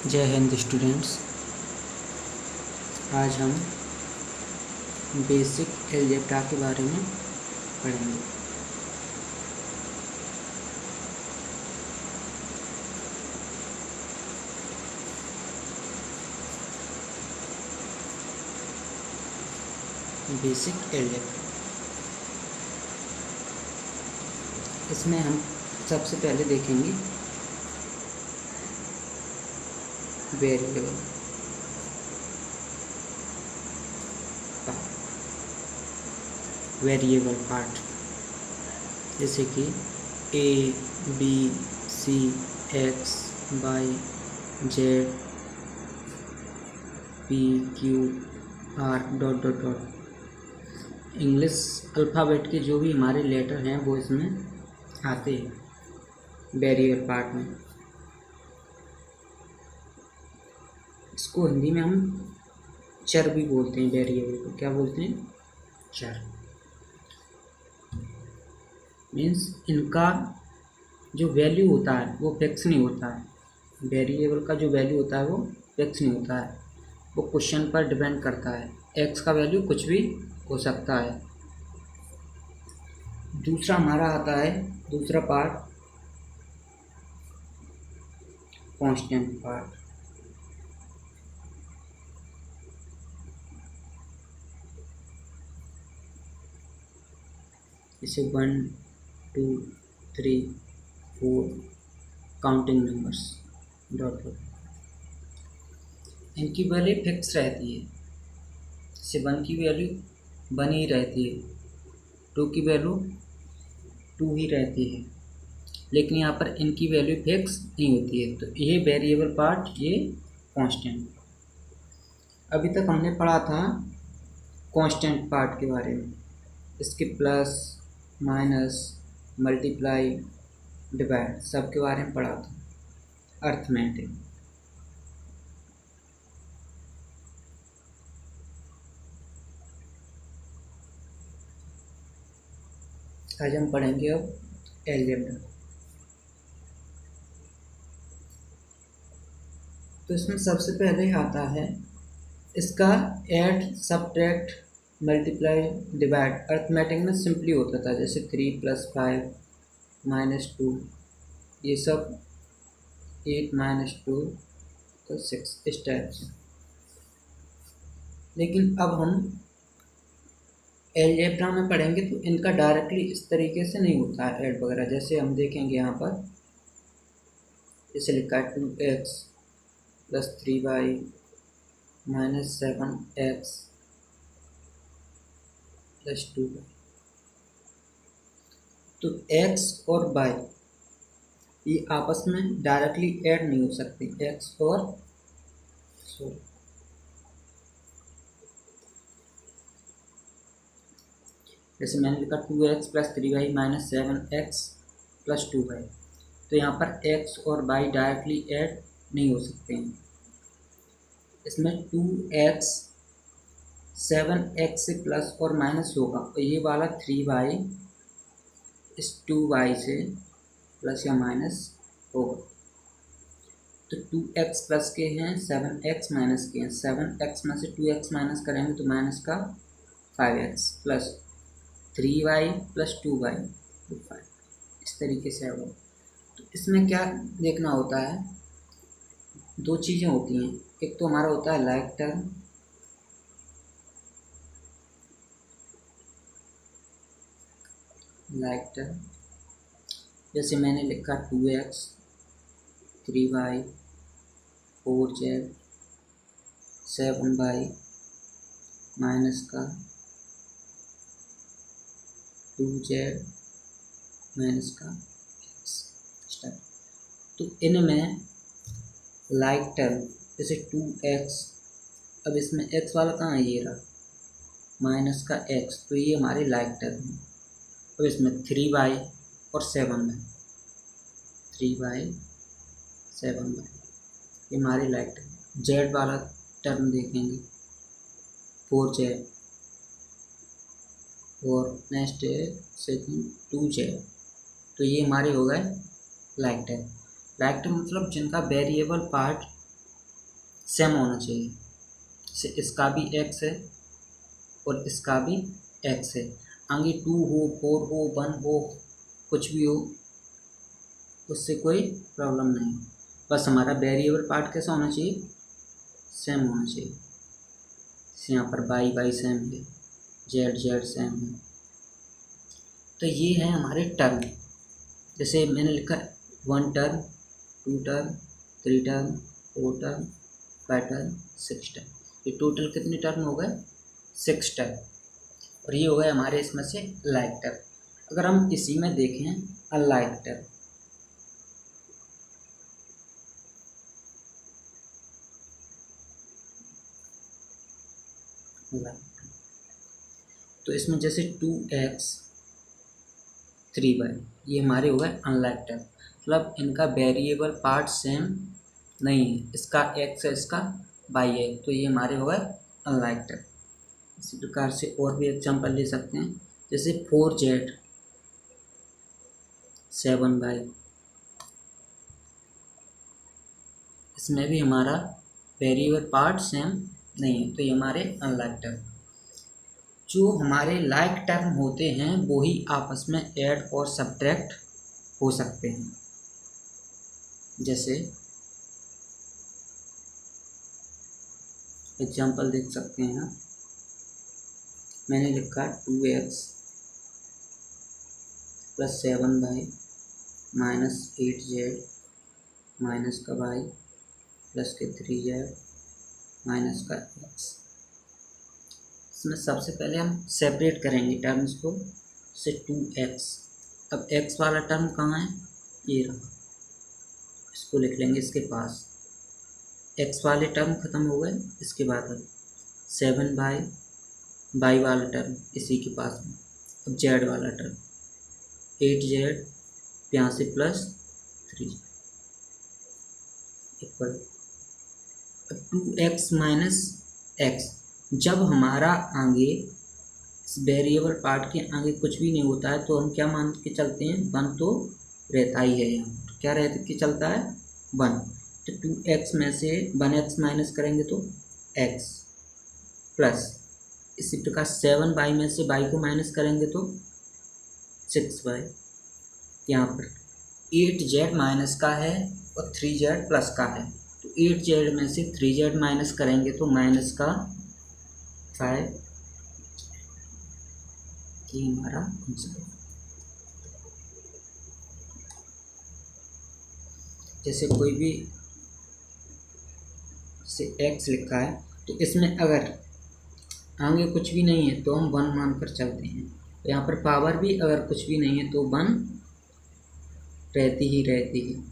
जय हिंद स्टूडेंट्स। आज हम बेसिक अलजेब्रा के बारे में पढ़ेंगे। बेसिक अलजेब्रा, इसमें हम सबसे पहले देखेंगे वेरिएबल पार्ट, जैसे कि A B C X Y Z P Q R dot dot dot. English alphabet के जो भी हमारे लेटर हैं वो इसमें आते हैं वेरिएबल पार्ट में। इसको हिंदी में हम चर भी बोलते हैं। वेरिएबल को क्या बोलते हैं? चर। मीन्स इनका जो वैल्यू होता है वो फिक्स नहीं होता है। वेरिएबल का जो वैल्यू होता है वो फिक्स नहीं होता है, वो क्वेश्चन पर डिपेंड करता है। एक्स का वैल्यू कुछ भी हो सकता है। दूसरा हमारा आता है दूसरा पार्ट कांस्टेंट पार्ट। इसे 1 2 3 4 काउंटिंग नंबर्स डॉट डॉट। इनकी वैल्यू फिक्स रहती है। जैसे 1 की वैल्यू 1 ही रहती है, 2 की वैल्यू 2 ही रहती है, लेकिन यहाँ पर इनकी वैल्यू फिक्स नहीं होती है। तो ये वेरिएबल पार्ट, ये कांस्टेंट। अभी तक हमने पढ़ा था कांस्टेंट पार्ट के बारे में। इसके प्लस माइनस मल्टीप्लाई डिवाइड सब के बारे में पढ़ा था। अर्थमेटिक। आज हम पढ़ेंगे अब अलजेब्रा। तो इसमें सबसे पहले आता है इसका add subtract multiply divide. Arithmetic में सिंपली होता था, जैसे 3 + 5 -2, ये सब 8 - 2 तो 6, इस टाइप से। लेकिन अब हम अलजेब्रा में पढ़ेंगे तो इनका डायरेक्टली इस तरीके से नहीं होता है ऐड वगैरह। जैसे हम देखेंगे यहाँ पर इसे लिखा है 2x + 3y - 7x + 2y। तो x और y ये आपस में डायरेक्टली ऐड नहीं हो सकते। x और जैसे मैंने लिखा 2x + 3y - 7x + 2y, तो यहाँ पर x और y डायरेक्टली ऐड नहीं हो सकते हैं। इसमें 2x 7x से प्लस और माइनस होगा, और ये वाला 3y इस 2y से प्लस या माइनस होगा। तो 2x प्लस के हैं, 7x माइनस के हैं। 7x में से 2x माइनस करेंगे तो माइनस का 5x प्लस 3y + 2y तो 5, इस तरीके से होगा। तो इसमें क्या देखना होता है, दो चीज़ें होती हैं। एक तो हमारा होता है लाइक टर्म, जैसे मैंने लिखा 2x 3y 4z 7y minus का 2z माइनस का x। तो इनमें लाइक टर्म जैसे 2x, अब इसमें x वाला कहाँ है? ये रहा माइनस का x, तो ये हमारे लाइक टर्म है। अब इसमें 3y और 7y, 3y 7y ये हमारे लाइक टर्म। z वाला टर्म देखेंगे 4z, और नेक्स्ट है सेकंड 2z, तो ये हमारे हो गए लाइक टर्म। लाइक टर्म मतलब जिनका वेरिएबल पार्ट सेम होना चाहिए। इसका भी x है और इसका भी x है। आगे 2 हो, 4 हो, 1 हो, कुछ भी हो, उससे कोई प्रॉब्लम नहीं। बस हमारा वेरिएबल पार्ट कैसा होना चाहिए, सेम होना चाहिए। यहाँ पर y सेम है, z सेम है। तो ये है हमारे टर्म। जैसे मैंने लिखा 1 term, 2 term, 3 term, 4 term, 5 term, 6 term. ये टोटल कितने टर्म हो गए, 6 टर्म। और ये हो गए हमारे इसमें से लाइक टर्म। अगर हम इसी में देखें अनलाइक टर्म, तो इसमें जैसे 2x 3y, ये हमारे हो गए अनलाइक टर्म। मतलब इनका वेरिएबल पार्ट सेम नहीं है, इसका x है, इसका y है, तो ये हमारे हो गए अनलाइक टर्म। इसी प्रकार से और भी एग्जांपल ले सकते हैं, जैसे 4z 7y, इसमें भी हमारा वेरिएबल पार्ट सेम नहीं है, तो ये हमारे अनलाइक टर्म। जो हमारे लाइक टर्म होते हैं वो ही आपस में ऐड और सब्ट्रैक्ट हो सकते हैं। जैसे एग्जांपल देख सकते हैं, मैंने लिखा 2x + 7y - 8z माइनस का y प्लस के 3z माइनस का x। इसमें सबसे पहले हम सेपरेट करेंगे टर्म्स को, से 2x। अब x वाला टर्म कहाँ है, ये रहा, इसको लिख लेंगे इसके पास। x वाले टर्म ख़त्म हो गए, इसके बाद 7y y वाला टर्म इसी के पास में। अब z वाला टर्म 8z यहाँ से प्लस 3 इक्वल 2x - x। जब हमारा आगे इस वेरिएबल पार्ट के आगे कुछ भी नहीं होता है तो हम क्या मान के चलते हैं, 1 तो रहता ही है। यहाँ तो क्या रह के चलता है, 1। तो 2x में से 1x माइनस करेंगे तो x प्लस, इसी प्रकार 7y में से y को माइनस करेंगे तो 6y। यहाँ पर 8z माइनस का है और 3z प्लस का है, तो 8z में से 3z माइनस करेंगे तो माइनस का 5। ये हमारा आंसर। जैसे कोई भी से x लिखा है तो इसमें अगर आगे कुछ भी नहीं है तो हम 1 मानकर चलते हैं। तो यहाँ पर पावर भी अगर कुछ भी नहीं है तो 1 रहती ही रहती है।